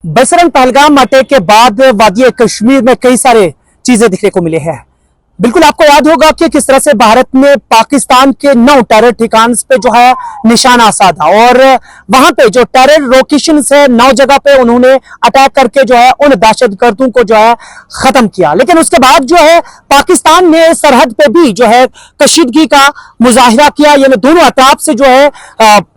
बसरन Pahalgam attack के बाद वादी कश्मीर में कई सारे चीजें दिखने को मिले हैं। बिल्कुल आपको याद होगा कि किस तरह से भारत ने पाकिस्तान के 9 टेरर ठिकान पे जो है निशाना साधा और वहां पे जो टेरर लोकेशन है 9 जगह पे उन्होंने अटैक करके जो है उन दहशतगर्दों को जो है खत्म किया। लेकिन उसके बाद जो है पाकिस्तान ने सरहद पे भी जो है कशीदगी का मुजाहिरा किया, यानी दोनों अतराफ से जो है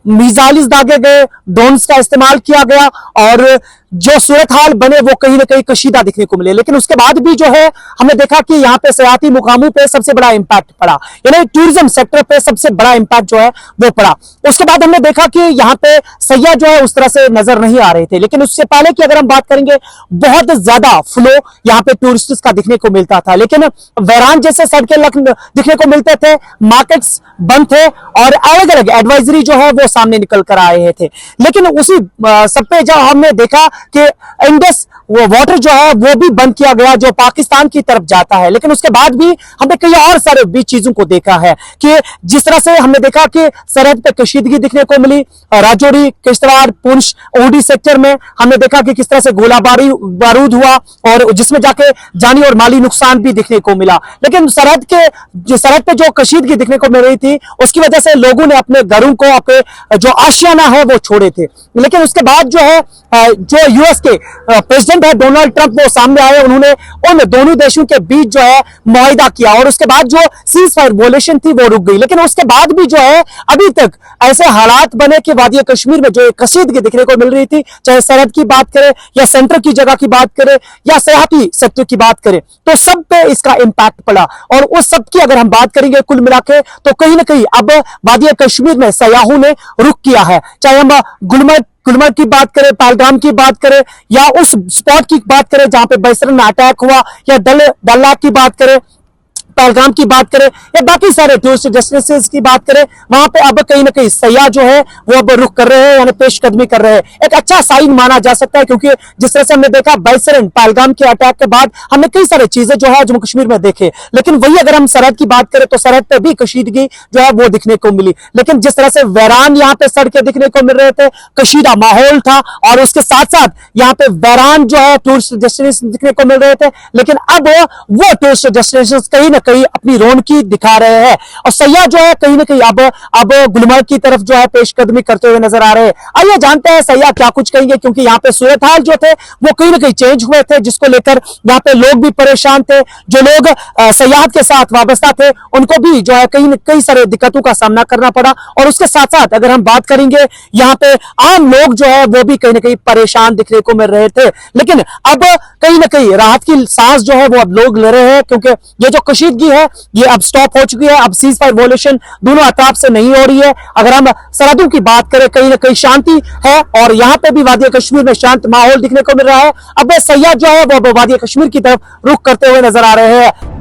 मिसाइल दागे गए, ड्रोन्स का इस्तेमाल किया गया और जो सूरत हाल बने वो कहीं ना कहीं कशीदा दिखने को मिले। लेकिन उसके बाद भी जो है हमने देखा कि यहाँ पे सयाहती मुकामों पे सबसे बड़ा इंपैक्ट पड़ा, यानी टूरिज्म सेक्टर पे सबसे बड़ा इंपैक्ट जो है वो पड़ा। उसके बाद हमने देखा कि यहाँ पे सैयाह जो है उस तरह से नजर नहीं आ रहे थे। लेकिन उससे पहले की अगर हम बात करेंगे, बहुत ज्यादा फ्लो यहाँ पे टूरिस्ट का दिखने को मिलता था, लेकिन वैरान जैसे सड़कें दिखने को मिलते थे, मार्केट्स बंद थे और अलग अलग एडवाइजरी जो है वो सामने निकल कर आए थे। लेकिन उसी सब पे जब हमने देखा कि इंडस वो वाटर जो है वो भी बंद किया गया जो पाकिस्तान की तरफ जाता है। लेकिन उसके बाद भी हमने कई और सारे भी चीजों को देखा है कि जिस तरह से हमने देखा कि सरहद पे कशीदगी दिखने को मिली, राजौरी, किश्तवाड़, पुंछ, ओडी सेक्टर में हमने देखा कि किस तरह से गोलाबारी बारूद हुआ और जिसमें जाके जानी और माली नुकसान भी दिखने को मिला। लेकिन सरहद पे जो कशीदगी दिखने को मिल रही थी उसकी वजह से लोगों ने अपने घरों को, अपने जो आशियाना है वो छोड़े थे। लेकिन उसके बाद जो है जो यूएस के प्रेसिडेंट है डोनाल्ड ट्रंप वो सामने आए, उन्होंने उन दोनों देशों के बीच जो है मुआहिदा किया और उसके बाद जो सीज फायर वॉयलेशन थी वो रुक गई। लेकिन उसके बाद भी जो है अभी तक ऐसे हालात बने कि वादी कश्मीर में जो कशीदगी दिखने को मिल रही थी, चाहे सरहद की बात करें या सेंटर की जगह की बात करें या सयाहती सेक्टर की बात करें, तो सब पे इसका इंपैक्ट पड़ा। और उस सब की अगर हम बात करेंगे कुल मिला के तो कहीं ना कहीं अब वादी कश्मीर में सयाहों ने रुख किया है। चाहे हम गुलमर्ग की बात करें, पहलगाम की बात करें या उस स्पॉट की बात करें जहां पे बसरन में अटैक हुआ, या डल लेक की बात करें, पहलगाम की बात करें या बाकी सारे टूरिस्ट डेस्टिनेशंस की बात करें, वहां पे अब कहीं ना कहीं सयाह जो है वो अब रुख कर रहे हैं, यानी पेशकदमी कर रहे हैं। एक अच्छा साइन माना जा सकता है क्योंकि जिस तरह से हमने देखा बसरन पहलगाम के अटैक के बाद हमने कई सारी चीजें जो है जम्मू कश्मीर में देखे। लेकिन वही अगर हम सरहद की बात करें तो सरहद पे भी कशीदगी जो है वो दिखने को मिली। लेकिन जिस तरह से वैरान यहाँ पे सड़कें दिखने को मिल रहे थे, कशीदा माहौल था और उसके साथ साथ यहाँ पे वैरान जो है टूरिस्ट डेस्टिनेशन दिखने को मिल रहे थे। लेकिन अब वो टूरिस्ट डेस्टिनेशन कहीं ना कहीं अपनी रौनकी दिखा रहे हैं और सयाह जो है कहीं ना कहीं अब गुलमर्ग की तरफ जो है पेशकदमी करते हुए नजर आ रहे हैं। आइए जानते हैं सयाह क्या कुछ कहेंगे, क्योंकि यहाँ पे सूरत हाल जो थे वो कहीं ना कहीं चेंज हुए थे, जिसको लेकर यहाँ पे लोग भी परेशान थे। जो लोग सयाहत के साथ वाबस्ता थे उनको भी जो है कई सारे दिक्कतों का सामना करना पड़ा। और उसके साथ साथ अगर हम बात करेंगे यहाँ पे आम लोग जो है वो भी कहीं ना कहीं परेशान दिखने को मिल रहे थे। लेकिन अब कहीं ना कहीं राहत की सांस जो है वो अब लोग ले रहे हैं, क्योंकि ये जो कशीदगी है ये अब स्टॉप हो चुकी है। अब सीज फायर वॉयलेशन दोनों अतराफ से नहीं हो रही है। अगर हम सरहदों की बात करें कहीं ना कहीं शांति है और यहाँ पे भी वादी कश्मीर में शांत माहौल दिखने को मिल रहा है। अब सयाह जो है वो वादी कश्मीर की तरफ रुख करते हुए नजर आ रहे हैं।